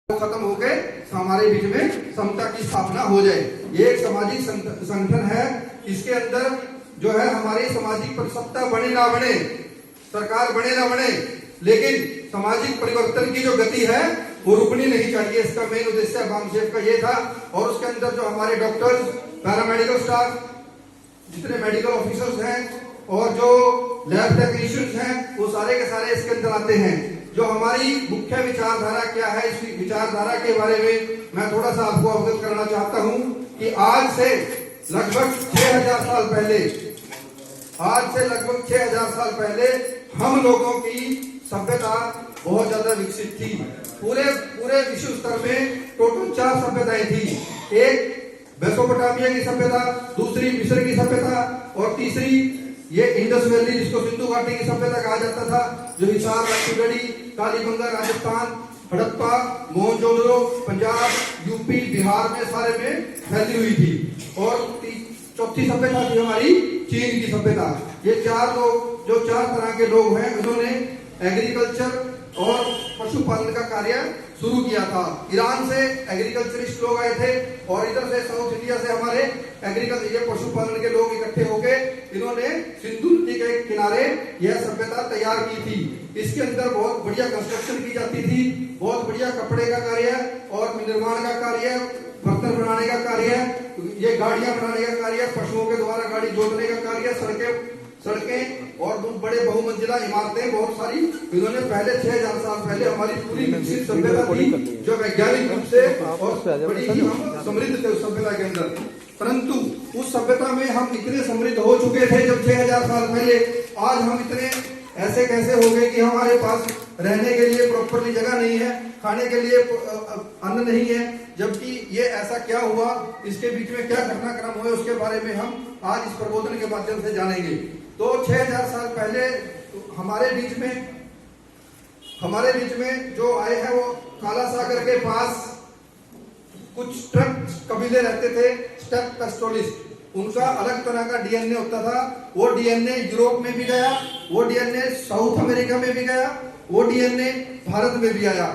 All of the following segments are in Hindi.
खत्म होके हमारे बीच में समता की स्थापना हो जाए। ये एक सामाजिक संगठन है। इसके अंदर जो है हमारी सामाजिक सत्ता बने ना बने, सरकार बने ना बने, लेकिन सामाजिक परिवर्तन की जो गति है वो रुकनी नहीं चाहिए। इसका मेन उद्देश्य बामसेफ का ये था। और उसके अंदर जो हमारे डॉक्टर्स, पैरामेडिकल स्टाफ, जितने मेडिकल ऑफिसर्स हैं और जो लैब टेक्नीशियंस हैं, वो सारे के सारे इसके अंदर आते हैं। जो हमारी मुख्य विचारधारा क्या है, इस विचारधारा के बारे में मैं थोड़ा सा आपको अवगत करना चाहता हूं कि आज से लगभग 6000 साल साल पहले हम लोगों की सभ्यता बहुत ज्यादा विकसित थी। पूरे विश्व स्तर में टोटल 4 सभ्यताएं थी। एक मेसोपोटामिया की सभ्यता, दूसरी मिस्र की सभ्यता और तीसरी ये इंडस वैली जिसको सिंधु घाटी की सभ्यता कहा जाता था, जो हिसार, राजगढ़ी, कालीबंगा, राजस्थान, हड़प्पा, मोहनजोदड़ो, पंजाब, यूपी, बिहार में सारे में फैली हुई थी। और चौथी सभ्यता थी हमारी चीन की सभ्यता। ये 4 लोग, जो 4 तरह के लोग हैं, उन्होंने एग्रीकल्चर और पशुपालन का कार्य शुरू किया था। ईरान से एग्रीकल्चरिस्ट लोग आए थे और इधर से साउथ इंडिया से हमारे एग्रीकल्चर, ये पशुपालन के लोग इकट्ठे होके इन्होंने सिंधु नदी के किनारे यह सभ्यता तैयार की थी। इसके अंदर बहुत बढ़िया कंस्ट्रक्शन की जाती थी, बहुत बढ़िया कपड़े का कार्य और निर्माण का कार्य, बर्तन बनाने का कार्य, ये गाड़ियां बनाने का कार्य, पशुओं के द्वारा गाड़ी जोतने का कार्य, सड़कें और बड़े बहुमंजिला इमारतें बहुत सारी इन्होंने पहले 6000 साल पहले हमारी पूरी विकसित सभ्यता थी, जो वैज्ञानिक रूप से और बड़ी ही हम समृद्ध थे उस सभ्यता के अंदर। परंतु उस सभ्यता में हम इतने समृद्ध हो चुके थे जब 6000 साल पहले, आज हम इतने ऐसे कैसे हो गए कि हमारे पास रहने के लिए प्रॉपरली जगह नहीं है, खाने के लिए अन्न नहीं है। जबकि ये ऐसा क्या हुआ, इसके बीच में क्या घटनाक्रम हुए, उसके बारे में हम आज इस प्रबोधन के माध्यम से जानेंगे। तो 6000 साल पहले हमारे बीच में जो आए हैं वो काला सागर के पास कुछ ट्रक कबीले रहते थे, स्टेप पेस्टोलिस्ट। उनका अलग तरह का डीएनए होता था। वो डीएनए यूरोप में भी गया, वो डीएनए साउथ अमेरिका में भी गया, वो डीएनए भारत में भी आया।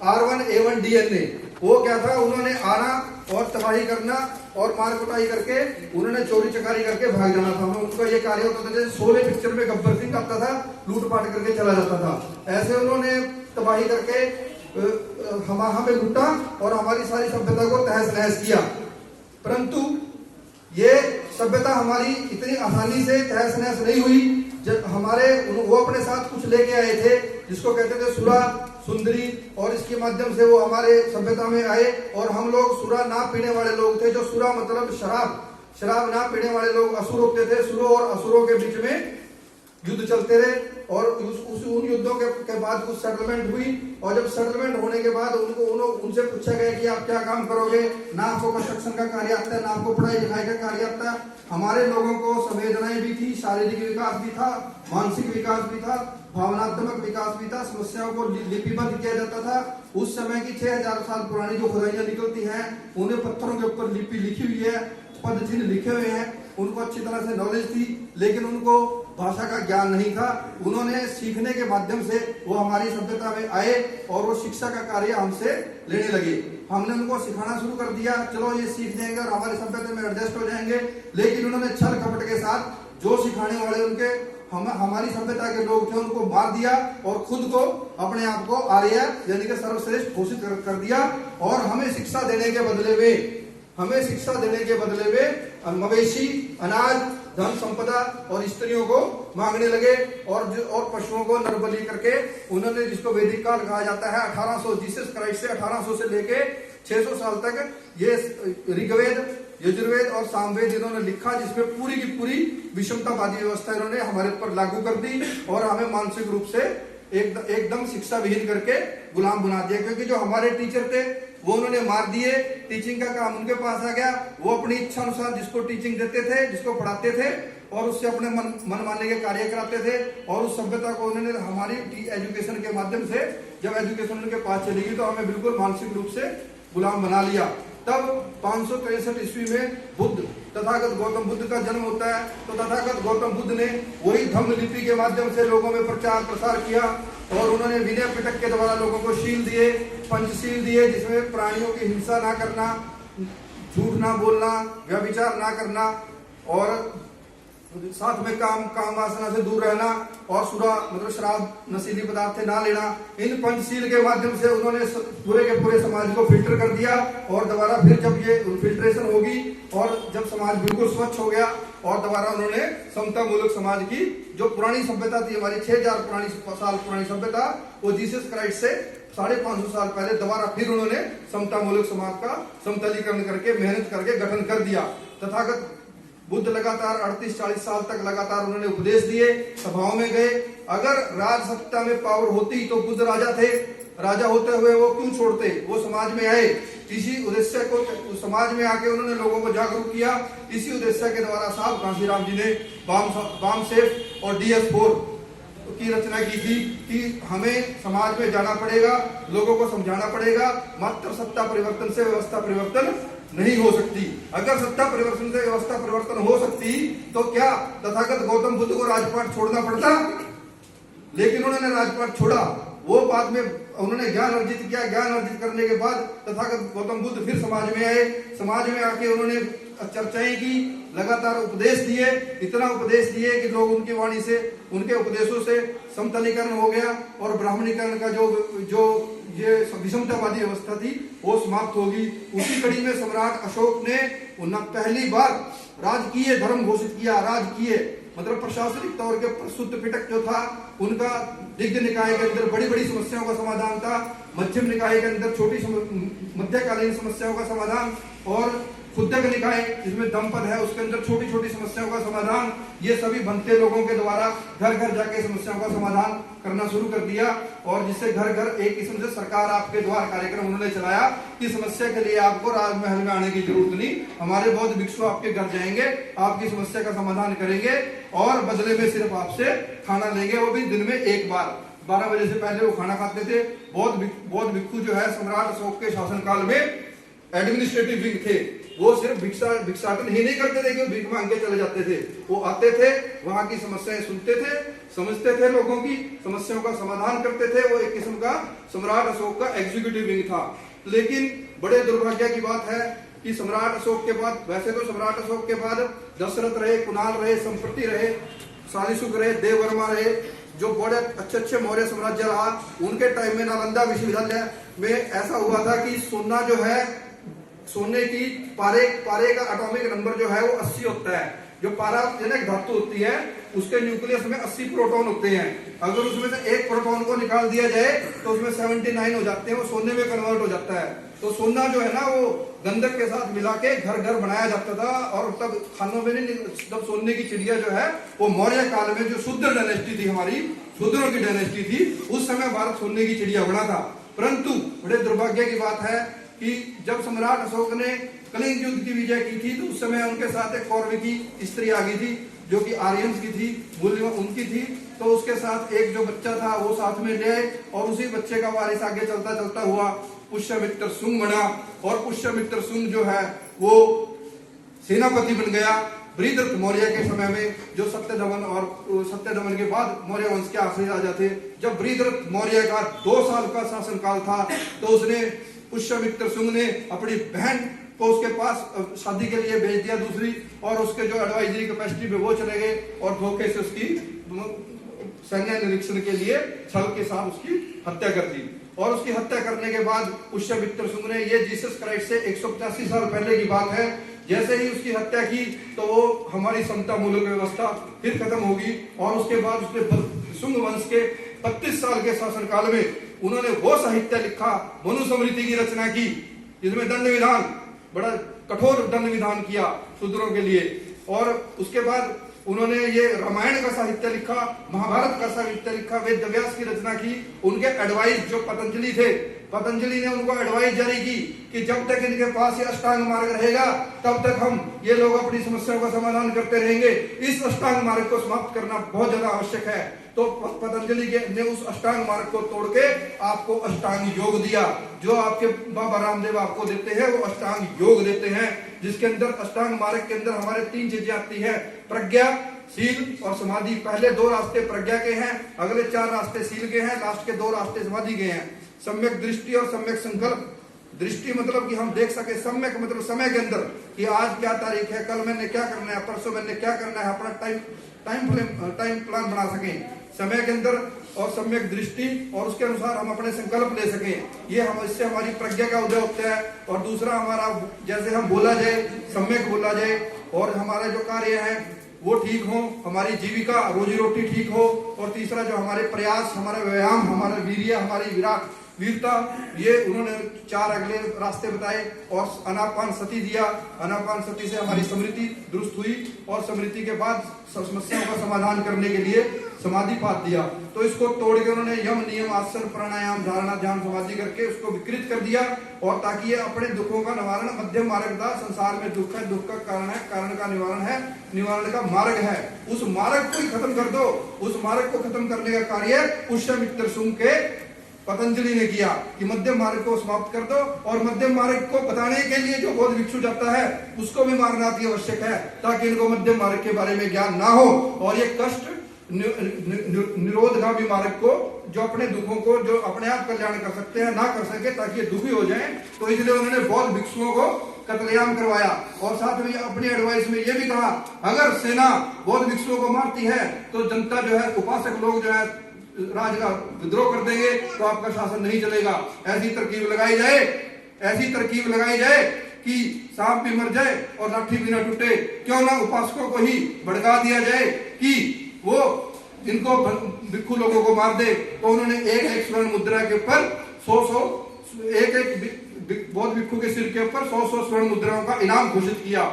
R1A1 डीएनए वो क्या था, उन्होंने आना और तबाही करना और मार कुटाई करके उन्होंने चोरी चकारी करके भाग जाना था। उनका ये कार्य होता था, जैसे शोले पिक्चर में गब्बर सिंह आता था, लूटपाट करके चला जाता था। ऐसे उन्होंने तबाही करके हमें लूटा और हमारी सारी सभ्यता को तहस नहस किया। परंतु ये सभ्यता हमारी इतनी आसानी से तहस नहस नहीं हुई। जब वो अपने साथ कुछ लेके आए थे जिसको कहते थे सुरा, सुंदरी, और इसके माध्यम से वो हमारे सभ्यता में आए। और हम लोग सुरा ना पीने वाले लोग थे। जो सुरा मतलब शराब ना पीने वाले लोग असुर होते थे। सुरों और असुरों के बीच में युद्ध चलते रहे और उन युद्धों के बाद कुछ सेटलमेंट हुई। और जब सेटलमेंट होने के बाद उनसे पूछा गया कि आप क्या काम करोगे, ना आपको कंस्ट्रक्शन का कार्य आता है, ना आपको पढ़ाई लिखाई का कार्य आता है। हमारे लोगों को संवेदनाएं भी थी, शारीरिक विकास भी था, मानसिक विकास भी था, भावनात्मक विकास भी था। समस्याओं को लिपिबद्ध किया जाता था। उस समय की 6000 साल पुरानी जो खुदाइयां निकलती हैं, उन्हें पत्थरों के ऊपर लिपि लिखी हुई है, पद चिन्ह लिखे हुए हैं। उनको अच्छी तरह से नॉलेज थी, लेकिन उनको भाषा का ज्ञान नहीं था। उन्होंने सीखने के माध्यम से वो हमारी सभ्यता में आए और वो शिक्षा का कार्य हमसे लेने लगे। हमने उनको सिखाना शुरू कर दिया, चलो ये सीख जाएंगे और हमारी सभ्यता में एडजस्ट हो जाएंगे। लेकिन उन्होंने छल कपट के साथ जो सिखाने वाले उनके हमारी सभ्यता के लोग थे, उनको मार दिया और खुद को अपने आप को आर्य यानी कि सर्वश्रेष्ठ घोषित कर दिया। और हमें शिक्षा देने के बदले में मवेशी, अनाज, धन संपदा और स्त्रियों को मांगने लगे। और पशुओं को नरबली करके उन्होंने, जिसको वैदिक काल कहा जाता है, 1800 जीसस क्राइस्ट से 1800 से लेके 600 साल तक ये ऋग्वेद, यजुर्वेद और सामवेद इन्होंने लिखा, जिसमें पूरी की पूरी विषमतावादी व्यवस्था इन्होंने हमारे ऊपर लागू कर दी और हमें मानसिक रूप से एकदम शिक्षा विहीन करके गुलाम बना दिया। क्योंकि जो हमारे टीचर थे वो उन्होंने मार दिए, टीचिंग का काम उनके पास आ गया। वो अपनी इच्छा अनुसार जिसको टीचिंग देते थे, जिसको पढ़ाते थे और उससे अपने मन मानने के कार्य कराते थे। और उस सभ्यता को उन्होंने हमारी एजुकेशन के माध्यम से, जब एजुकेशन उनके पास चली गई तो हमें बिल्कुल मानसिक रूप से गुलाम बना लिया। तब 563 ईस्वी में तथागत गौतम बुद्ध का जन्म होता है। तो तथागत गौतम बुद्ध ने वही धम्म लिपि के माध्यम से लोगों में प्रचार प्रसार किया और उन्होंने विनय पिटक के द्वारा लोगों को शील दिए, पंचशील दिए, जिसमें प्राणियों की हिंसा ना करना, झूठ ना बोलना, व्यभिचार ना करना और साथ में काम वासना से दूर रहना और सुरा मतलब शराब नशीली पदार्थ ना लेना। इन पंचशील के माध्यम से उन्होंने पूरे के पूरे समाज को फिल्टर कर दिया और दोबारा फिर जब ये फिल्ट्रेशन होगी और जब समाज बिल्कुल स्वच्छ हो गया और दोबारा उन्होंने समता मूलक समाज की जो पुरानी सभ्यता थी, हमारी 6000 साल पुरानी सभ्यता, वो जीसस क्राइस्ट से 550 साल पहले दोबारा फिर उन्होंने समता मूलक समाज का समतलीकरण करके मेहनत करके गठन कर दिया। तथागत बुद्ध लगातार 38-40 साल तक लगातार उन्होंने उपदेश दिए, सभाओं में गए। अगर राज सत्ता में पावर होती तो बुद्ध राजा थे, राजा होते हुए वो क्यों छोड़ते, वो समाज में आए। इसी उद्देश्य को समाज में आके उन्होंने लोगों को जागरूक किया। इसी उद्देश्य के द्वारा साहब कांशीराम जी ने बाम सेफ और DS4 की रचना की थी कि हमें समाज में जाना पड़ेगा, लोगों को समझाना पड़ेगा, मात्र सत्ता परिवर्तन से व्यवस्था परिवर्तन नहीं हो सकती। अगर सत्ता परिवर्तन से व्यवस्था परिवर्तन हो सकती तो क्या तथागत गौतम बुद्ध को राजपाट छोड़ना पड़ता? लेकिन उन्होंने राजपाट छोड़ा। वो बाद में उन्होंने ज्ञान अर्जित किया। ज्ञान अर्जित करने के बाद तथागत गौतम बुद्ध फिर समाज में आए। समाज में आके उन्होंने चर्चाएं की, लगातार उपदेश दिए, इतना उपदेश दिए कि लोग उनकी वाणी से, उनके उपदेशों से समतलीकरण हो गया और ब्राह्मणीकरण का जो ये विषमतावादी व्यवस्था थी वो समाप्त होगी। उसी कड़ी में सम्राट अशोक ने पहली बार राजकीय धर्म घोषित किया। राजकीय मतलब प्रशासनिक तौर के प्रसूत पिटक जो था उनका दिग्ध निकाय के अंदर बड़ी बड़ी समस्याओं का समाधान था, मध्यम निकाय के अंदर छोटी मध्यकालीन समस्याओं का समाधान और खुद्दक निकाय जिसमें दमपद है उसके अंदर छोटी छोटी समस्याओं का समाधान। ये सभी बनते लोगों के द्वारा घर घर जाके समस्याओं का समाधान करना शुरू कर दिया और जिससे घर घर एक किस्म से सरकार आपके द्वार कार्यक्रम उन्होंने चलाया कि समस्या के लिए आपको राजमहल में आने की जरूरत नहीं, हमारे बौद्ध भिक्षु आपके घर जाएंगे, आपकी समस्या का समाधान करेंगे और बदले में सिर्फ आपसे खाना लेंगे, वो भी दिन में एक बार 12 बजे से पहले वो खाना खाते थे। बौद्ध भिक्षु जो है सम्राट अशोक के शासनकाल में एडमिनिस्ट्रेटिव विंग थे। वो सिर्फ भिक्षाटन ही नहीं करते थे कि भीख मांग के चले जाते थे, वो आते थे, वहां की समस्याएं सुनते थे, समझते थे, लोगों की समस्याओं का समाधान करते थे। वो एक किस्म का सम्राट अशोक का एग्जीक्यूटिव विंग था। लेकिन बड़े दुर्भाग्य की बात है कि सम्राट अशोक के बाद, वैसे तो सम्राट अशोक के बाद दशरथ रहे, कुणाल रहे, संप्रति रहे, शालिशुक रहे, देववर्मा रहे, जो बड़े अच्छे मौर्य साम्राज्य रहा। उनके टाइम में नालंदा विश्वविद्यालय में ऐसा हुआ था कि सोना जो है, सोने की पारे का एटॉमिक नंबर जो है वो 80 होता है। जो पाराजनक धातु होती है उसके न्यूक्लियस में 80 प्रोटॉन होते हैं। अगर उसमें से एक प्रोटॉन को निकाल दिया जाए तो उसमें 79 हो जाते हैं, वो सोने में कन्वर्ट हो जाता है। तो सोना जो है ना वो गंधक के साथ मिला के घर घर बनाया जाता था और तब खानों में नहीं, तब सोने की चिड़िया जो है वो मौर्य काल में जो शूद्र डायनेस्टी थी, हमारी शूद्रों की डायनेस्टी थी, उस समय भारत सोने की चिड़िया बना था। परंतु बड़े दुर्भाग्य की बात है कि जब सम्राट अशोक ने कलिंग युद्ध की विजय की थी तो उस समय उनके साथ एक कौरव की स्त्री आ गई थी जो कि आर्यंस की थी, मूल्य उनकी थी। तो उसके साथ एक जो बच्चा था वो साथ में ले आए और उसी बच्चे का वारिस आगे चलता चलता हुआ पुष्यमित्र शुंग बना और पुष्यमित्र शुंग जो है वो सेनापति बन गया। बृहद्रथ मौर्य के समय में जो सत्यधमन के बाद मौर्य वंश के आखिरी राजा थे, जब बृहद्रथ मौर्य का 2 साल का शासनकाल था तो उसने पुष्यमित्र शुंग ने अपनी बहन को उसके पास शादी के लिए भेज दिया दूसरी, और उसके जो एडवाइजरी कैपेसिटी में वो चले गए और धोखे से उसकी सैन्य निरीक्षण के लिए छल के साथ उसकी हत्या कर दी। और उसकी हत्या करने के बाद पुष्यमित्र शुंग ने, ये जीसस क्राइस्ट से 185 साल पहले की बात है, जैसे ही उसकी हत्या की तो वो हमारी समता मूलक व्यवस्था फिर खत्म होगी। और उसके बाद उसने शुंग वंश के 32 साल के शासनकाल में उन्होंने वो साहित्य लिखा, मनुस्मृति की रचना की, जिसमें दंड विधान, बड़ा कठोर दंड विधान किया शूद्रों के लिए। और उसके बाद उन्होंने ये रामायण का साहित्य लिखा, महाभारत का साहित्य लिखा, वेद व्यास की रचना की। उनके एडवाइस जो पतंजलि थे, पतंजलि ने उनको एडवाइस जारी की कि जब तक इनके पास ये अष्टांग मार्ग रहेगा तब तक हम ये लोग अपनी समस्याओं का समाधान करते रहेंगे। इस अष्टांग मार्ग को समाप्त करना बहुत ज्यादा आवश्यक है। तो पतंजलि ने उस अष्टांग मार्ग को तोड़ के आपको अष्टांग योग दिया, जो आपके बाबा रामदेव आपको देते हैं, वो अष्टांग योग देते हैं, जिसके अंदर अष्टांग मार्ग के अंदर हमारे 3 चीजें आती है, प्रज्ञा, शील और समाधि, पहले 2 रास्ते प्रज्ञा के हैं, अगले 4 रास्ते शील के हैं, लास्ट के 2 रास्ते समाधि के हैं। सम्यक दृष्टि और सम्यक संकल्प। दृष्टि मतलब कि हम देख सके, सम्यक मतलब समय के अंदर कि आज क्या तारीख है, कल मैंने क्या करना है, परसों मैंने क्या करना है, अपना टाइम प्लान बना सकें समय के अंदर, और सम्यक दृष्टि, और उसके अनुसार हम अपने संकल्प ले सकें। ये हम, इससे हमारी प्रज्ञा का उदय होता है। और दूसरा हमारा, जैसे हम बोला जाए, सम्यक बोला जाए, और हमारे जो कार्य है वो ठीक हो, हमारी जीविका रोजी रोटी ठीक हो। और तीसरा जो हमारे प्रयास, हमारा व्यायाम, हमारा वीर्य, हमारी वीरता, ये उन्होंने 4 अगले रास्ते बताए। और अनापान सती दिया, अनापान सती से हमारी स्मृति दुरुस्त हुई, और स्मृति के बाद समस्याओं का समाधान करने के लिए समाधि पात दिया। तो इसको तोड़ के उन्होंने यम, नियम, आसन, प्राणायाम, धारणा, ध्यान, समाधि करके उसको विकृत कर दिया। और ताकि ये अपने दुखों का निवारण, मध्यम मार्ग था। संसार में दुख है, दुख का कारण है, कारण का निवारण है, निवारण का मार्ग है। उस मार्ग को ही खत्म कर दो। उस मार्ग को खत्म करने का कार्य पुष्यमित्र शुंग के पतंजलि ने किया कि मध्यम मार्ग को समाप्त कर दो। और मध्यम मार्ग को बताने के लिए जो बौद्ध भिक्षु जाता है उसको भी मारना अति आवश्यक है, ताकि इनको मध्यम मार्ग के बारे में ज्ञान ना हो, और ये कष्ट निरोधगामी मार्ग को, जो अपने दुखों को, जो अपने आप कल्याण कर सकते हैं, ना कर सके, ताकि ये दुखी हो जाएं। तो इसलिए उन्होंने बौद्ध भिक्षुओं को कत्लेआम करवाया। और साथ में अपनी एडवाइस में ये भी कहा, अगर सेना बौद्ध भिक्षुओं को मारती है तो जनता जो है, उपासक लोग जो है, राज का विद्रोह कर देंगे, तो आपका शासन नहीं चलेगा। ऐसी तरकीब लगाई जाए, ऐसी तरकीब लगाई जाए कि सांप भी मर जाए और लाठी भी ना टूटे। क्यों ना उपासकों को ही भड़का दिया जाए कि वो इनको भिक्षु लोगों को मार दे। तो उन्होंने एक स्वर्ण मुद्रा के ऊपर 100 एक बौद्ध भिक्षु के सिर के ऊपर 100 स्वर्ण मुद्राओं का इनाम घोषित किया।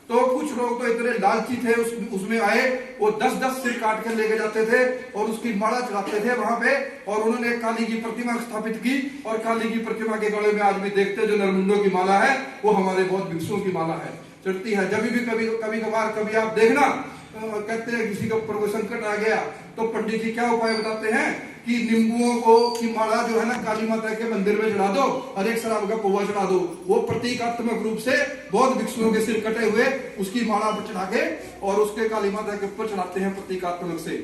तो कुछ लोग तो इतने लालची थे, उसमें आए, वो 10-10 सिर काट के लेके जाते थे और उसकी माला चढ़ाते थे वहां पे। और उन्होंने काली की प्रतिमा स्थापित की, और काली की प्रतिमा के गले में आज भी देखते जो नरमुंडों की माला है, वो हमारे बौद्ध भिक्षुओं की माला है, चढ़ती है। जब भी कभी कभार कभी आप देखना, कहते हैं किसी के ऊपर कोई संकट आ गया, तो पंडित जी क्या उपाय बताते हैं कि नींबुओं को की माला जो है ना, काली माता के मंदिर में चढ़ा दो और 1 शराब का पौवा चढ़ा दो। वो प्रतीकात्मक रूप से बौद्ध भिक्षुओं के सिर कटे हुए उसकी माला पर चढ़ा के और उसके काली माता के ऊपर चढ़ाते हैं प्रतीकात्मक से।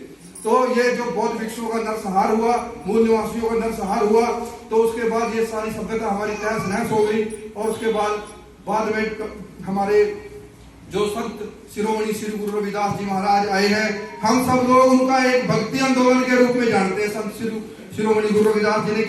तो ये जो बौद्ध भिक्षुओं का नरसंहार हुआ, मूल निवासियों का नरसंहार हुआ, तो उसके बाद ये सारी सभ्यता हमारी तहस नहस हो गई। और उसके बाद में हमारे जो संत शिरोमणि श्री गुरु रविदास जी महाराज आए हैं, हम सब लोग उनका एक भक्ति आंदोलन के रूप में जानते हैं। संत शिरोमणि गुरु रविदास जी ने